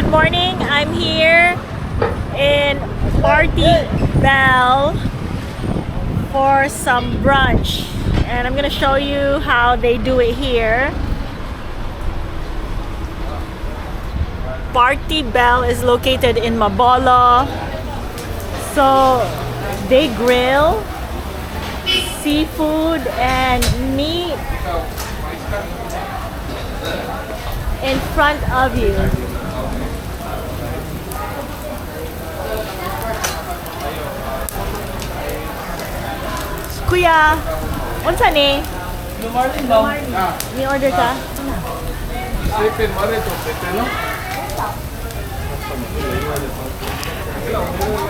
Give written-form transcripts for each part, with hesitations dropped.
Good morning. I'm here in Party Bell for some brunch, and I'm gonna show you how they do it here. Party Bell is located in Mabolo, so they grill seafood and meat in front of you. Kuya, unsa ni? Blue Marlin daw. Ni order ka? Sipin mo rin ito, no?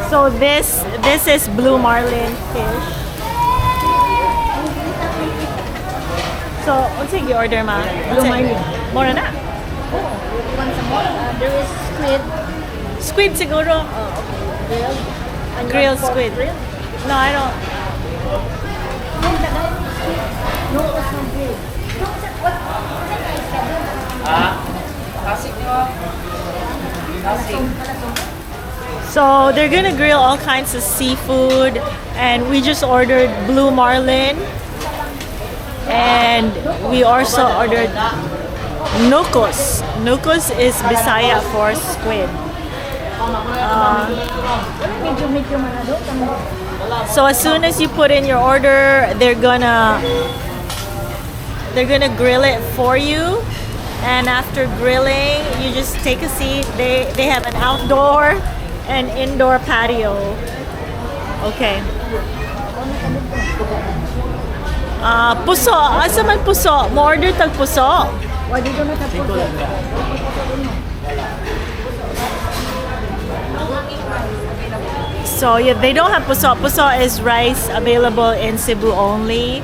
So this is blue marlin fish. So unsa gi order ma? Blue marlin. Mura na. Want some more? There is squid. Squid siguro. Grilled. And Grilled pork squid. grilled. No, I don't. No, it's not grilled. What is that? Klasik nyo. Klasik. So they're gonna grill all kinds of seafood, and we just ordered blue marlin, and we also ordered nukos. Nukos is Bisaya for squid. Medyo manado. So as soon as you put in your order, they're gonna grill it for you, and after grilling, you just take a seat. They have an outdoor and indoor patio. Okay. Puso. Asa man puso? Mo order tag puso. Why did you not have pork? So yeah, they don't have puso. Puso is rice available in Cebu only.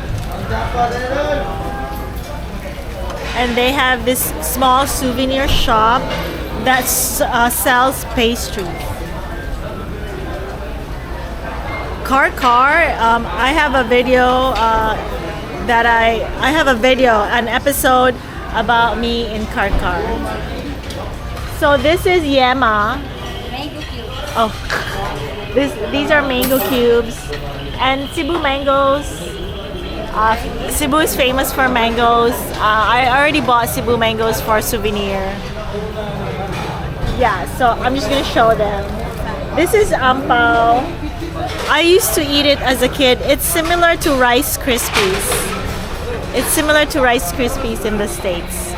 And they have this small souvenir shop that sells pastries. 𝐼𝐸, I have a video an episode about me in 𝐼𝐸. So this is Yema. Mango cube. Oh, these are mango cubes, and Cebu mangoes. Cebu is famous for mangoes. I already bought Cebu mangoes for souvenir. Yeah, so I'm just gonna show them. This is ampao. I used to eat it as a kid. It's similar to Rice Krispies. It's similar to Rice Krispies in the States.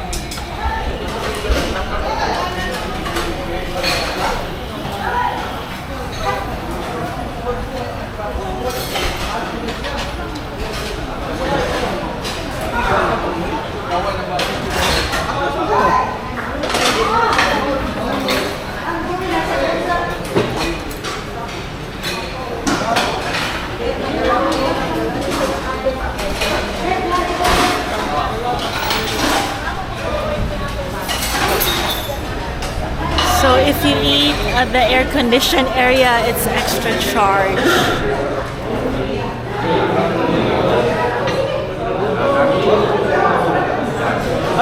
So if you eat at the air-conditioned area, it's extra charge.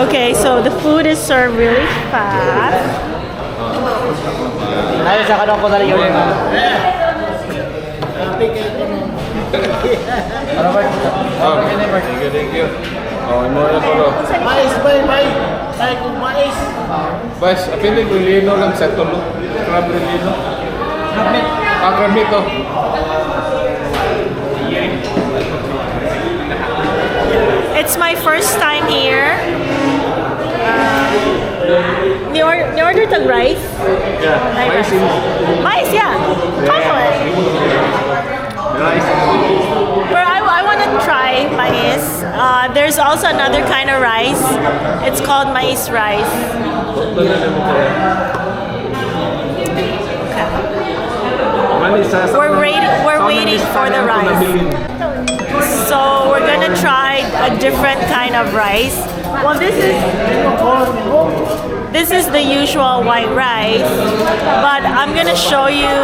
Okay, so the food is served really fast. Thank you. Oh, mo na pala. Mais. Tayo kung mais. Bas, apili gulino lang sa tulo. Crab gulino. Krabit. Crab ito. It's my first time here. Ni order tag rice? Yeah, mais in. Mais, yeah. Chocolate. Rice. But I want to try mais. There's also another kind of rice. It's called mais rice. We're waiting for the rice. So we're gonna try a different kind of rice. Well, this is the usual white rice, but I'm gonna show you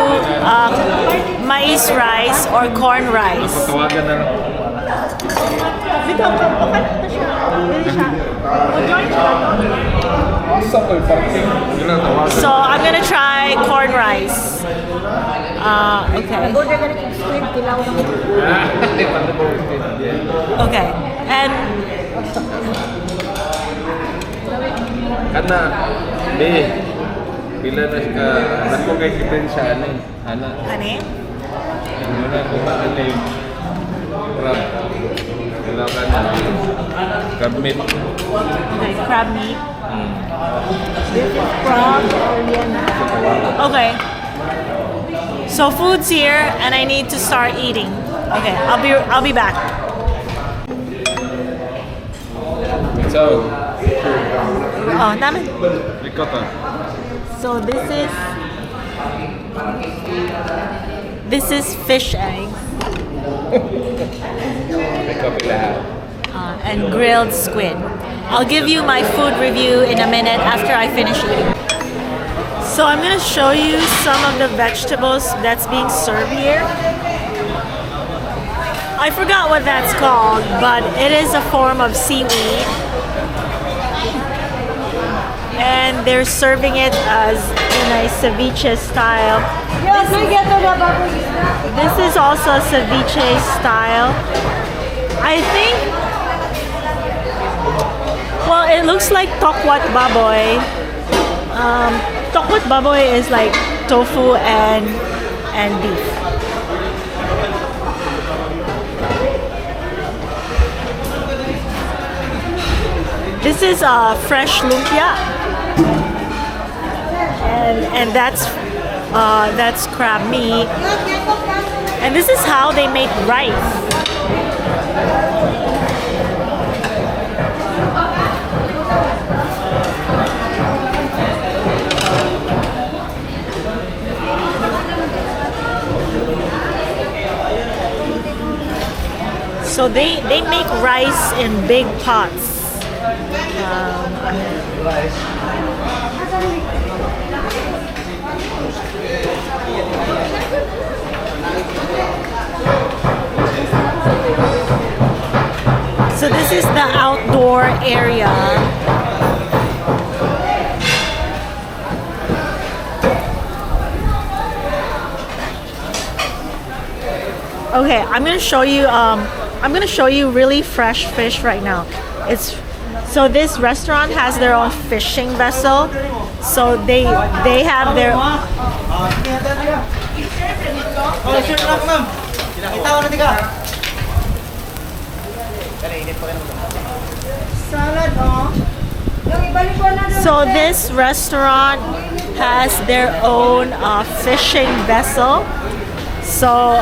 maize rice or corn rice. Tawagan na lang. Dito, okay na siya. Dito siya. O, join siya. Asa ko yung parking. Yun ang tawagan. So I'm gonna try corn rice. Okay. Order ka rin squid, kilaw na mo. Okay. And Kana, di. Pila na ka. Nako kay kita sa ano eh. Ana. honey. Muna ko ano yung crab. Kailangan ka na. Crab meat. Okay, crab meat. Crab, Korean. Okay. So food's here, and I need to start eating. Okay, I'll be back. So, Oh, namin. ricotta. So this is fish eggs Ricotta lahat. and grilled squid. I'll give you my food review in a minute after I finish eating. So I'm gonna show you some of the vegetables that's being served here. I forgot what that's called, but it is a form of seaweed. And they're serving it as in a ceviche style. This is also ceviche style. I think, well, it looks like tokwat baboy. Tokwat baboy is like tofu and beef. This is fresh lumpia, and that's crab meat. And this is how they make rice. So they make rice in big pots. So this is the outdoor area. Okay, I'm gonna show you really fresh fish right now. So this restaurant has their own fishing vessel. So they have their So this restaurant has their own fishing vessel. So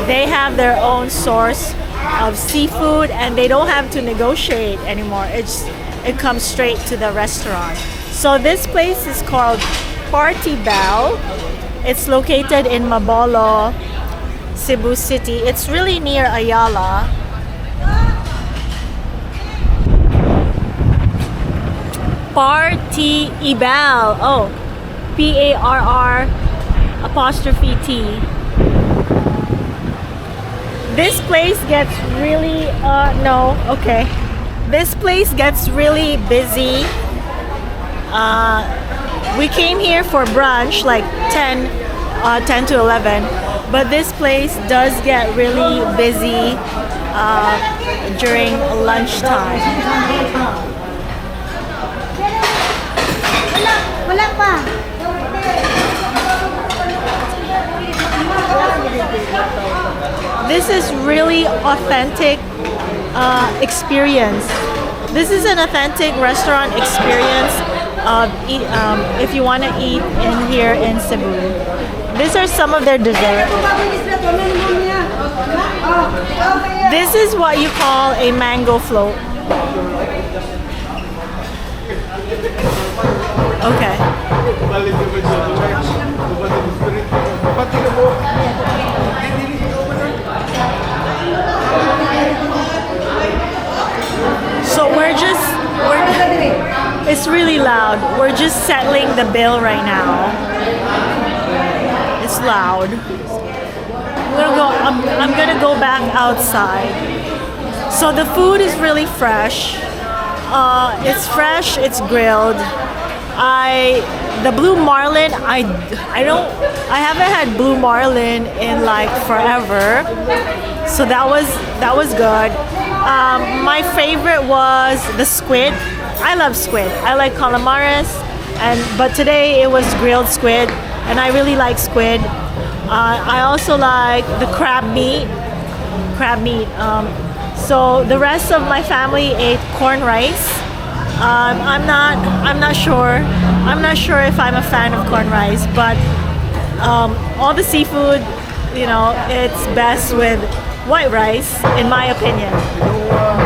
they have their own source of seafood, and they don't have to negotiate anymore. It comes straight to the restaurant. So this place is called Party Bell. It's located in Mabolo, Cebu City. It's really near Ayala. Party Bell. Oh, PARR''T. This place gets really This place gets really busy. We came here for brunch like 10 to 11, but this place does get really busy during lunchtime. Wala pa. This is really authentic experience. This is an authentic restaurant experience if you want to eat in here in Cebu. These are some of their desserts. This is what you call a mango float. Okay. So it's really loud. We're just settling the bill right now. It's loud. I'm gonna go back outside. So the food is really fresh. It's fresh, it's grilled. The blue marlin, I haven't had blue marlin in like forever, so that was good. My favorite was the squid. I love squid. I like calamares, but today it was grilled squid, and I really like squid. I also like the crab meat. So the rest of my family ate corn rice. I'm not sure if I'm a fan of corn rice, but all the seafood, it's best with white rice, in my opinion.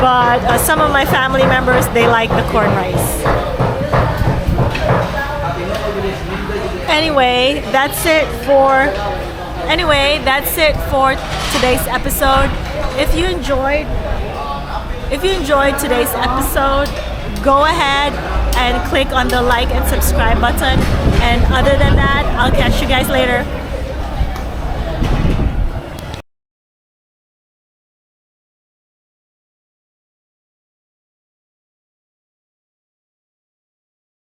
But some of my family members, they like the corn rice. Anyway, that's it for today's episode. If you enjoyed today's episode, go ahead and click on the like and subscribe button. And other than that, I'll catch you guys later.